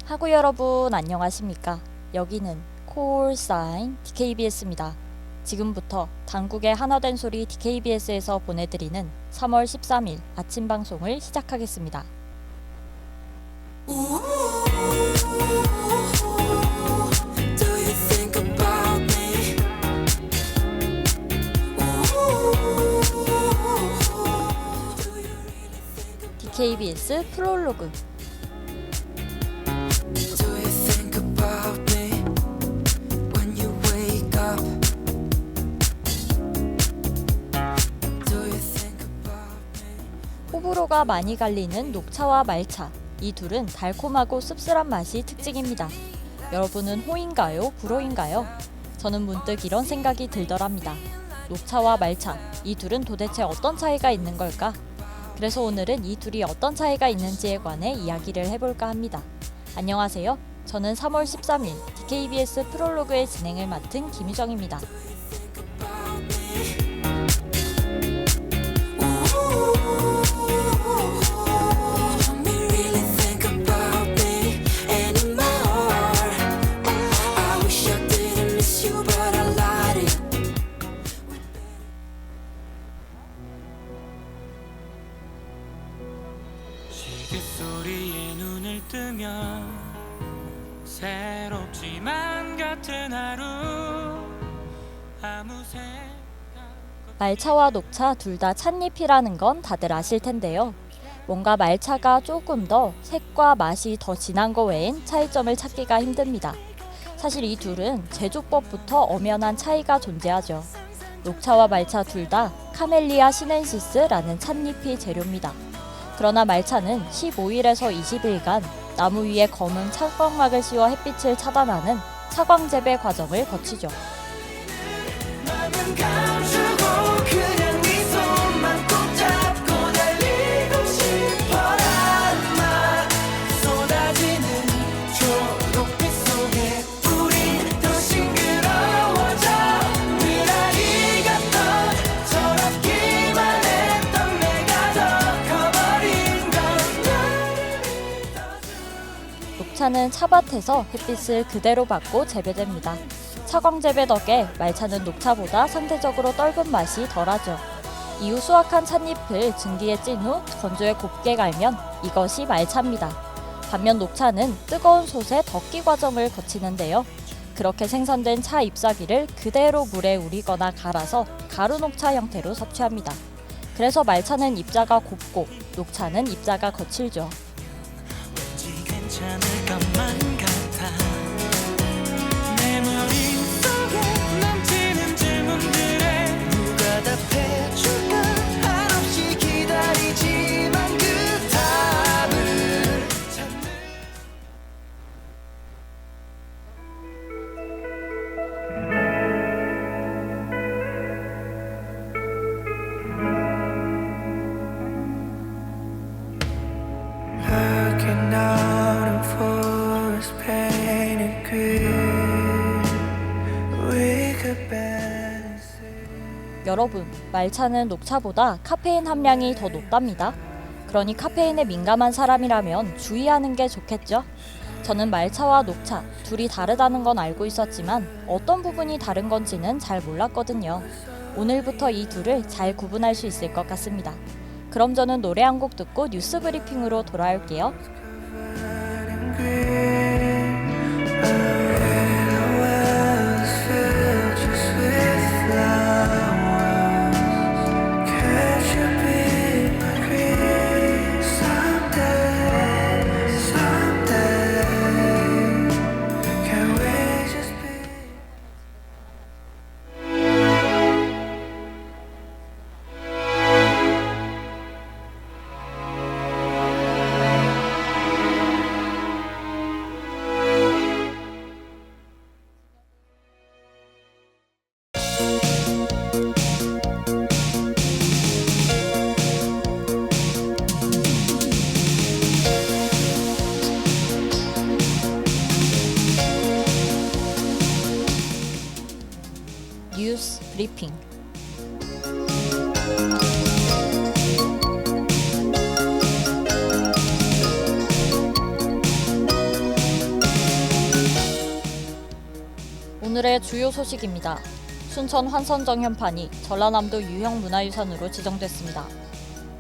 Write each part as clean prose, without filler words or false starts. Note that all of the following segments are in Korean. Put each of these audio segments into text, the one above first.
하구 여러분 안녕하십니까? 여기는 콜사인 DKBS입니다. 지금부터 당국의 하나된 소리 DKBS에서 보내드리는 3월 13일 아침 방송을 시작하겠습니다. DKBS 프롤로그 호불호가 많이 갈리는 녹차와 말차, 이 둘은 달콤하고 씁쓸한 맛이 특징입니다. 여러분은 호인가요? 불호인가요? 저는 문득 이런 생각이 들더랍니다. 녹차와 말차, 이 둘은 도대체 어떤 차이가 있는 걸까? 그래서 오늘은 이 둘이 어떤 차이가 있는지에 관해 이야기를 해볼까 합니다. 안녕하세요. 저는 3월 13일 DKBS 프롤로그의 진행을 맡은 김유정입니다. 소리에 눈을 뜨면 새롭지만 같은 하루 아무 생각 말차와 녹차 둘 다 찻잎이라는 건 다들 아실 텐데요. 뭔가 말차가 조금 더 색과 맛이 더 진한 거 외엔 차이점을 찾기가 힘듭니다. 사실 이 둘은 제조법부터 엄연한 차이가 존재하죠. 녹차와 말차 둘 다 카멜리아 시넨시스라는 찻잎이 재료입니다. 그러나 말차는 15일에서 20일간 나무 위에 검은 차광막을 씌워 햇빛을 차단하는 차광 재배 과정을 거치죠. 녹차는 차밭에서 햇빛을 그대로 받고 재배됩니다. 차광 재배 덕에 말차는 녹차보다 상대적으로 떫은 맛이 덜하죠. 이후 수확한 찻잎을 증기에 찐 후 건조에 곱게 갈면 이것이 말차입니다. 반면 녹차는 뜨거운 솥에 덕기 과정을 거치는데요. 그렇게 생산된 차 잎사귀를 그대로 물에 우리거나 갈아서 가루 녹차 형태로 섭취합니다. 그래서 말차는 입자가 곱고 녹차는 입자가 거칠죠. 괜찮을 것만 같아 내 머릿속에 넘치는 질문들에 누가 답해줄까 한없이 기다리지만 그 답을 찾는 Looking out and forest painted green We could barely see 여러분, 말차는 녹차보다 카페인 함량이 더 높답니다. 그러니 카페인에 민감한 사람이라면 주의하는 게 좋겠죠? 저는 말차와 녹차 둘이 다르다는 건 알고 있었지만 어떤 부분이 다른 건지는 잘 몰랐거든요. 오늘부터 이 둘을 잘 구분할 수 있을 것 같습니다. 그럼 저는 노래 한 곡 듣고 뉴스 브리핑으로 돌아올게요. covered in green The wells filled just with flowers Can't you be my queen someday, someday Can we just be 오늘의 주요 소식입니다. 순천 환선정 현판이 전라남도 유형 문화유산으로 지정됐습니다.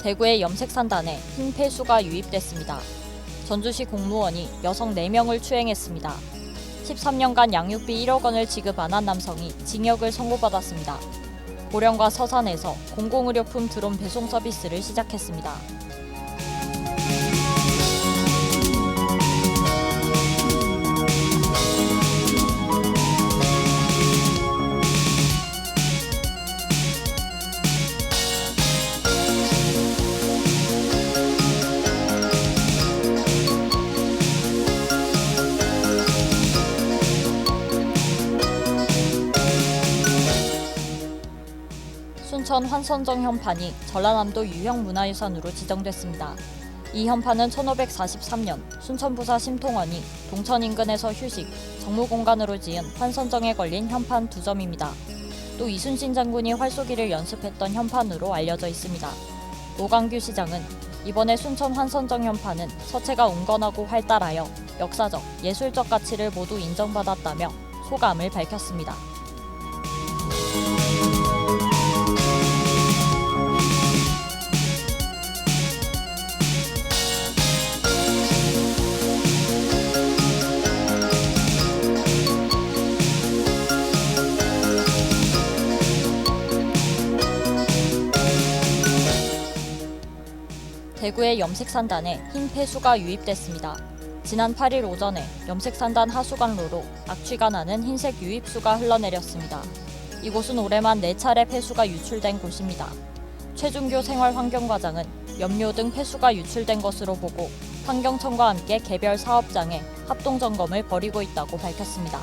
대구의 염색산단에 흰 폐수가 유입됐습니다. 전주시 공무원이 여성 4명을 추행했습니다. 13년간 양육비 1억 원을 지급 안 한 남성이 징역을 선고받았습니다. 보령과 서산에서 공공의료품 드론 배송 서비스를 시작했습니다. 순천 환선정 현판이 전라남도 유형 문화유산으로 지정됐습니다. 이 현판은 1543년 순천부사 심통원이 동천 인근에서 휴식, 정무공간으로 지은 환선정에 걸린 현판 2점입니다. 또 이순신 장군이 활쏘기를 연습했던 현판으로 알려져 있습니다. 노광규 시장은 이번에 순천 환선정 현판은 서체가 온건하고 활달하여 역사적, 예술적 가치를 모두 인정받았다며 소감을 밝혔습니다. 대구의 염색산단에 흰 폐수가 유입됐습니다. 지난 8일 오전에 염색산단 하수관로로 악취가 나는 흰색 유입수가 흘러내렸습니다. 이곳은 올해만 4차례 폐수가 유출된 곳입니다. 최준교 생활환경과장은 염료 등 폐수가 유출된 것으로 보고 환경청과 함께 개별 사업장에 합동점검을 벌이고 있다고 밝혔습니다.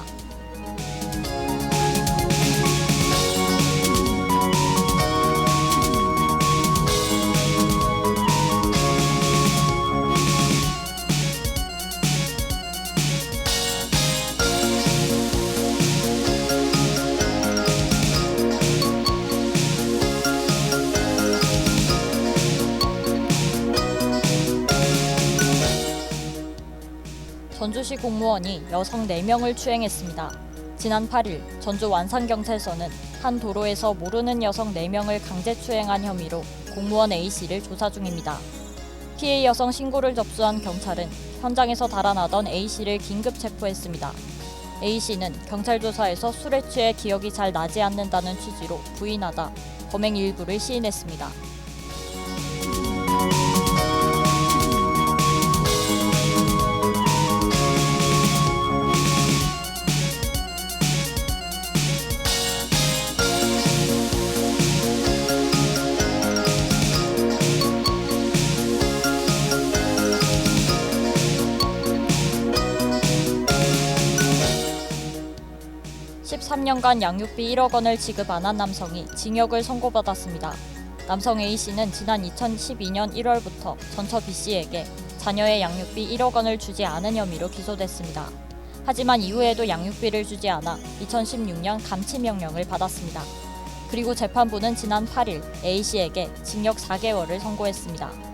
전주시 공무원이 여성 4명을 추행했습니다. 지난 8일 전주 완산경찰서는 한 도로에서 모르는 여성 4명을 강제 추행한 혐의로 공무원 A씨를 조사 중입니다. 피해 여성 신고를 접수한 경찰은 현장에서 달아나던 A씨를 긴급 체포했습니다. A씨는 경찰 조사에서 술에 취해 기억이 잘 나지 않는다는 취지로 부인하다 범행 일부를 시인했습니다. (13년간) 양육비 1억 원을 지급 안 한 남성이 징역을 선고받았습니다. 남성 A씨는 지난 2012년 1월부터 전처 B씨에게 자녀의 양육비 1억 원을 주지 않은 혐의로 기소됐습니다. 하지만 이후에도 양육비를 주지 않아 2016년 감치명령을 받았습니다. 그리고 재판부는 지난 8일 A씨에게 징역 4개월을 선고했습니다.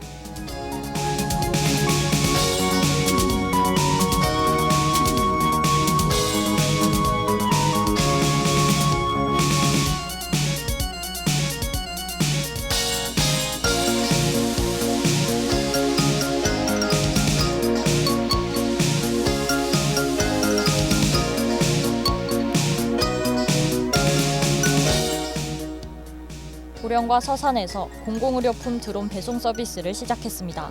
보령과 서산에서 공공의료품 드론 배송 서비스를 시작했습니다.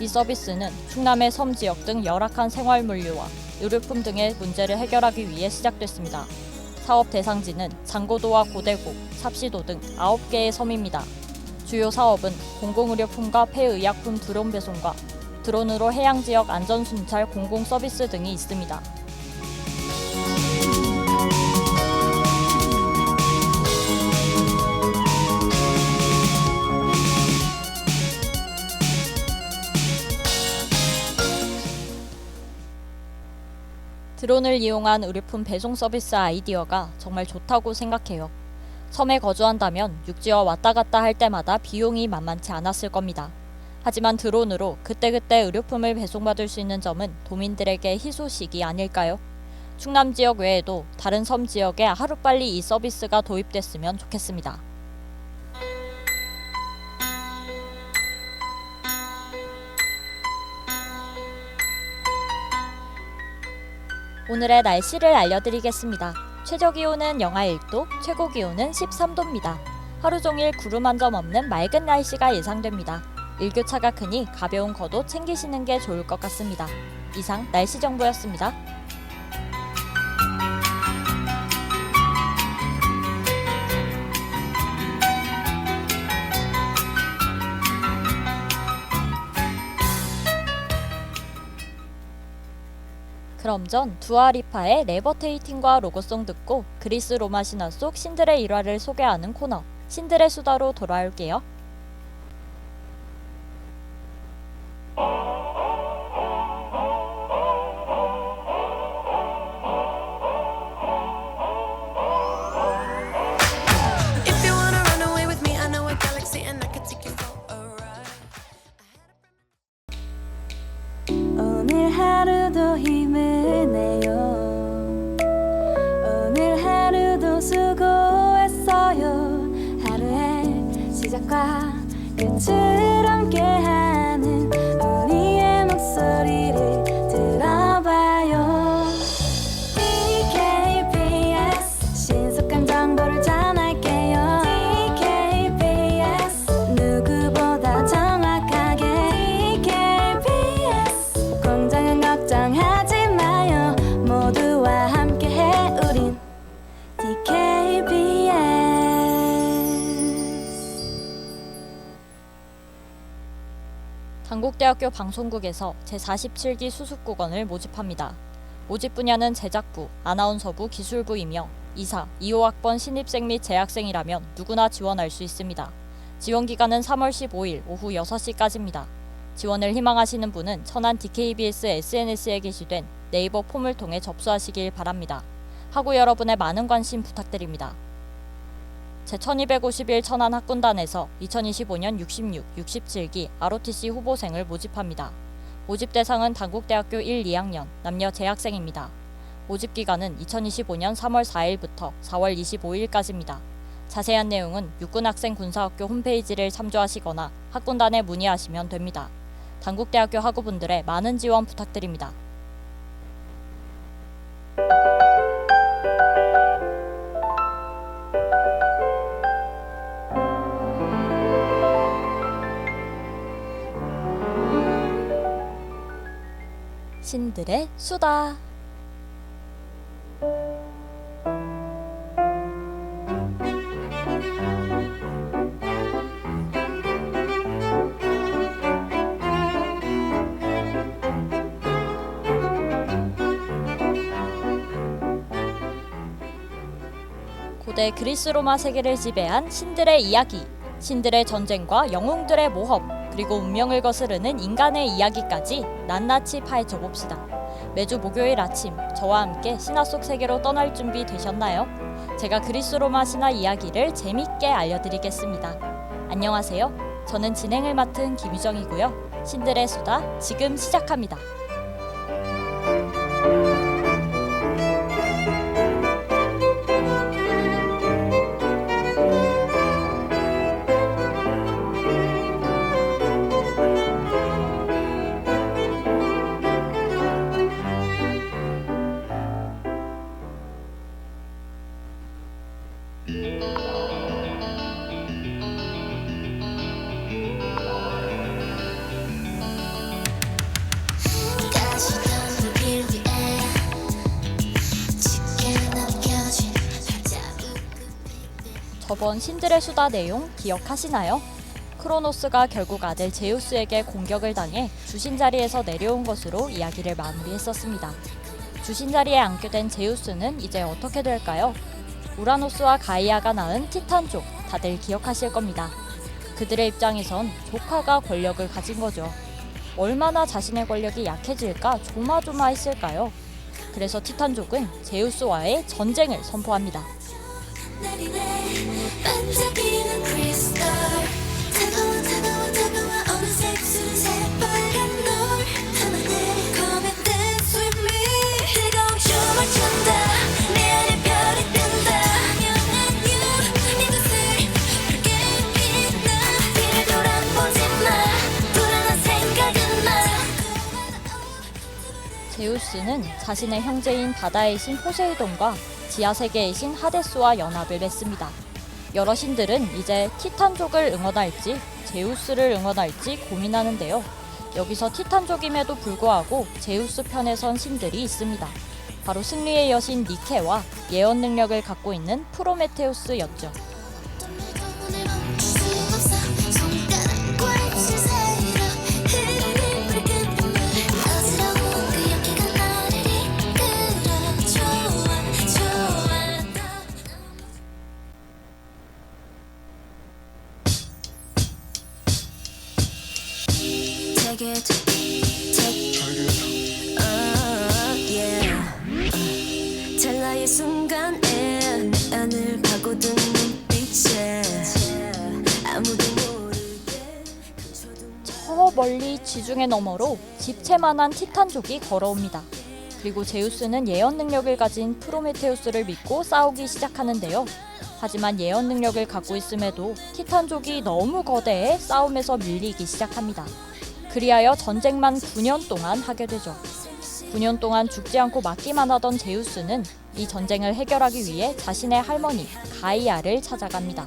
이 서비스는 충남의 섬 지역 등 열악한 생활물류와 의료품 등의 문제를 해결하기 위해 시작됐습니다. 사업 대상지는 장고도와 고대고, 삽시도 등 9개의 섬입니다. 주요 사업은 공공의료품과 폐의약품 드론 배송과 드론으로 해양지역 안전순찰 공공서비스 등이 있습니다. 드론을 이용한 의료품 배송 서비스 아이디어가 정말 좋다고 생각해요. 섬에 거주한다면 육지와 왔다 갔다 할 때마다 비용이 만만치 않았을 겁니다. 하지만 드론으로 그때그때 의료품을 배송받을 수 있는 점은 도민들에게 희소식이 아닐까요? 충남 지역 외에도 다른 섬 지역에 하루빨리 이 서비스가 도입됐으면 좋겠습니다. 오늘의 날씨를 알려드리겠습니다. 최저기온은 영하 1도, 최고기온은 13도입니다. 하루 종일 구름 한 점 없는 맑은 날씨가 예상됩니다. 일교차가 크니 가벼운 겉옷 챙기시는 게 좋을 것 같습니다. 이상 날씨 정보였습니다. 그럼 전 두아리파의 레버테이팅과 로고송 듣고 그리스 로마 신화 속 신들의 일화를 소개하는 코너 신들의 수다로 돌아올게요. If you wanna run away with me, I know a galaxy and I could take you for a ride. 오늘 하루도 힘을 내요. 오늘 하루도 수고했어요. 하루의 시작과 끝을 함께하는 우리의 목소리를 들어봐요. DKBS 신속한 정보를 전할게요. DKBS 누구보다 정확하게 DKBS 공장은 걱정하지 마요. 모두와 함께해 우린 DKBS. 단국대학교 방송국에서 제47기 수습국원을 모집합니다. 모집 분야는 제작부, 아나운서부, 기술부이며 이사, 2호학번 신입생 및 재학생이라면 누구나 지원할 수 있습니다. 지원 기간은 3월 15일 오후 6시까지입니다. 지원을 희망하시는 분은 천안 DKBS SNS에 게시된 네이버 폼을 통해 접수하시길 바랍니다. 학우 여러분의 많은 관심 부탁드립니다. 제1251 천안 학군단에서 2025년 66, 67기 ROTC 후보생을 모집합니다. 모집 대상은 단국대학교 1, 2학년 남녀 재학생입니다. 모집 기간은 2025년 3월 4일부터 4월 25일까지입니다. 자세한 내용은 육군학생군사학교 홈페이지를 참조하시거나 학군단에 문의하시면 됩니다. 단국대학교 학우분들의 많은 지원 부탁드립니다. 신들의 수다. 고대 그리스 로마 세계를 지배한 신들의 이야기, 신들의 전쟁과 영웅들의 모험, 그리고 운명을 거스르는 인간의 이야기까지 낱낱이 파헤쳐 봅시다. 매주 목요일 아침 저와 함께 신화 속 세계로 떠날 준비 되셨나요? 제가 그리스 로마 신화 이야기를 재밌게 알려드리겠습니다. 안녕하세요. 저는 진행을 맡은 김유정이고요. 신들의 수다 지금 시작합니다. 저번 신들의 수다 내용 기억하시나요? 크로노스가 결국 아들 제우스에게 공격을 당해 주신 자리에서 내려온 것으로 이야기를 마무리했었습니다. 주신 자리에 앉게 된 제우스는 이제 어떻게 될까요? 우라노스와 가이아가 낳은 티탄족 다들 기억하실 겁니다. 그들의 입장에선 조카가 권력을 가진 거죠. 얼마나 자신의 권력이 약해질까 조마조마했을까요? 그래서 티탄족은 제우스와의 전쟁을 선포합니다. 반짝이는 크리스탈 차가워 어느새 새빨간 널 담아내 Come and dance with me 뜨거운 춤을 춰 제우스는 자신의 형제인 바다의 신 포세이돈과 지하 세계의 신 하데스와 연합을 맺습니다. 여러 신들은 이제 티탄족을 응원할지 제우스를 응원할지 고민하는데요. 여기서 티탄족임에도 불구하고 제우스 편에 선 신들이 있습니다. 바로 승리의 여신 니케와 예언 능력을 갖고 있는 프로메테우스였죠. 찰나의 순간에 안을 파고든 눈빛에 아무도 모르게 저 멀리 지중해 너머로 집채만한 티탄족이 걸어옵니다. 그리고 제우스는 예언 능력을 가진 프로메테우스를 믿고 싸우기 시작하는데요. 하지만 예언 능력을 갖고 있음에도 티탄족이 너무 거대해 싸움에서 밀리기 시작합니다. 그리하여 전쟁만 9년 동안 하게 되죠. 9년 동안 죽지 않고 맞기만 하던 제우스는 이 전쟁을 해결하기 위해 자신의 할머니 가이아를 찾아갑니다.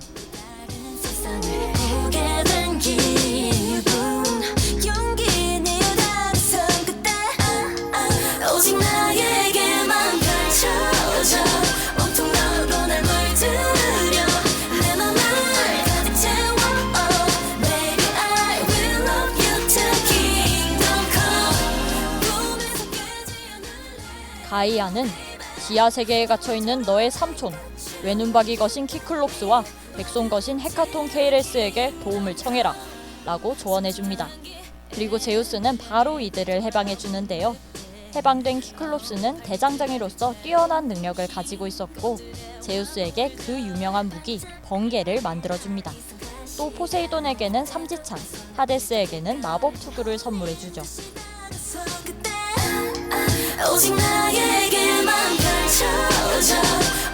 세상을 보게 된 기분 용기 내어다선 그때 오직 나에게만 펼쳐져 온통 너로 날 물들여 내 맘을 가득 채워 Baby I will love you till kingdom come 꿈에서 깨지 않을래 가이아는 지하 세계에 갇혀있는 너의 삼촌 외눈박이 거신 키클롭스와 백손 거신 헤카톤 케이레스에게 도움을 청해라 라고 조언해줍니다. 그리고 제우스는 바로 이들을 해방해주는데요. 해방된 키클롭스는 대장장이로서 뛰어난 능력을 가지고 있었고 제우스에게 그 유명한 무기 번개를 만들어줍니다. 또 포세이돈에게는 삼지창, 하데스에게는 마법 투구를 선물해주죠. 그때 오직 나에게만 펼쳐져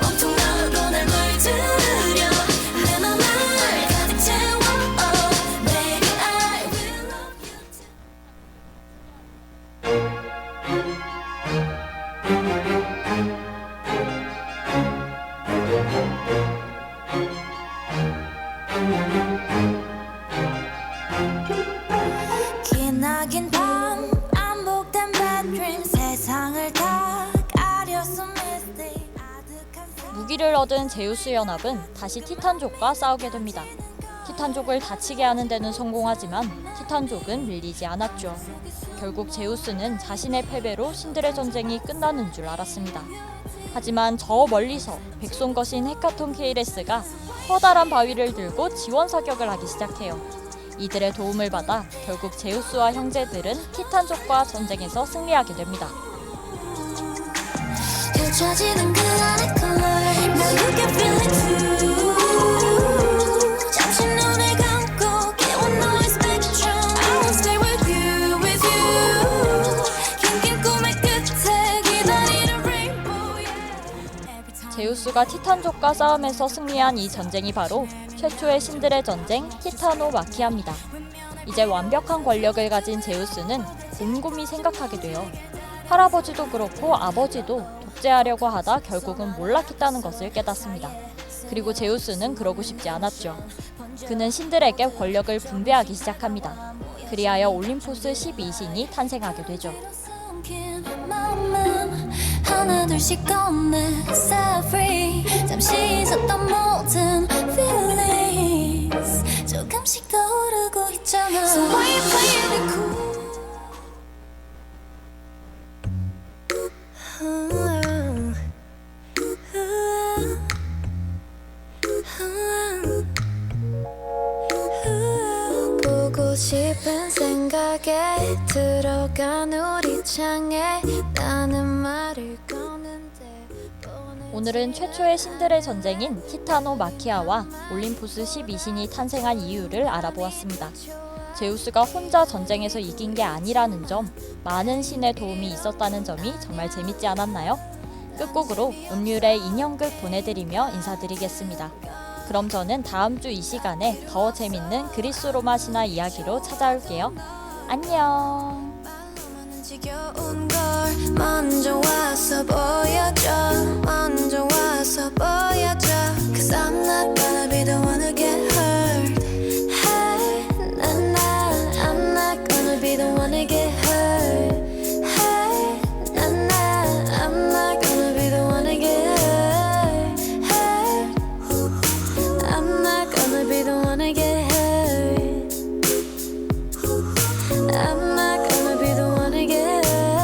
온통 너로 날 물들여 내 맘을 가득 채워 Baby I will love you till 기나긴 밤 반복된 bad dream 세상을 다 가려서 misty 아득한 무기를 얻은 제우스 연합은 다시 티탄족과 싸우게 됩니다. 티탄족을 다치게 하는 데는 성공하지만 티탄족은 밀리지 않았죠. 결국 제우스는 자신의 패배로 신들의 전쟁이 끝나는 줄 알았습니다. 하지만 저 멀리서 백손 거신 헤카톤 케이레스가 커다란 바위를 들고 지원 사격을 하기 시작해요. 이들의 도움을 받아 결국 제우스와 형제들은 티탄족과 전쟁에서 승리하게 됩니다. 펼쳐지는 그 안의 color Now you can feel it too 잠시 눈을 감고 깨운 너의 spectrum I will stay with you 긴긴 꿈의 끝에 기다리는 rainbow yeah. 제우스가 티탄족과 싸움에서 승리한 이 전쟁이 바로 최초의 신들의 전쟁 티타노마키아입니다. 이제 완벽한 권력을 가진 제우스는 곰곰이 생각하게 돼요. 할아버지도 그렇고 아버지도 독재하려고 하다 결국은 몰락했다는 것을 깨닫습니다. 그리고 제우스는 그러고 싶지 않았죠. 그는 신들에게 권력을 분배하기 시작합니다. 그리하여 올림포스 12신이 탄생하게 되죠. 삼킨 마음은 하나 둘씩 꺼내 set free 잠시 있었던 모든 feelings 조금씩 떠오르고 있잖아 So why you playing it cool 보고 싶은 생각에 들어간 우리 창에 나는 말을 꺼는데 오늘은 최초의 신들의 전쟁인 티타노마키아와 올림포스 12신이 탄생한 이유를 알아보았습니다. 제우스가 혼자 전쟁에서 이긴 게 아니라는 점, 많은 신의 도움이 있었다는 점이 정말 재밌지 않았나요? 끝곡으로 운율의 인형극 보내드리며 인사드리겠습니다. 그럼 저는 다음 주 이 시간에 더 재밌는 그리스 로마 신화 이야기로 찾아올게요. 안녕. 지겨운 걸 먼저 와서 보여줘 먼저 와서 보여줘 Cause I'm not gonna be the one to get hurt Hey, I'm not gonna be the one to get hurt Hey, I'm not gonna be the one to get hurt Hey, I'm not gonna be the one to get hurt I'm not gonna be the one to get hurt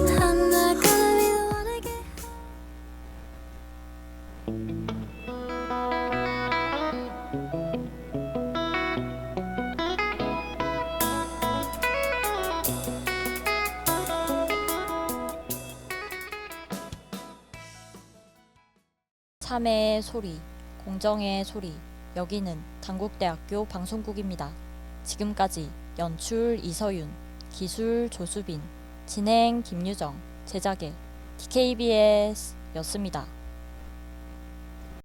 I'm not gonna be the one to get hurt 참회의 소리, 공정의 소리. 여기는 단국대학교 방송국입니다. 지금까지 연출 이서윤, 기술 조수빈, 진행 김유정, 제작의 DKBS였습니다.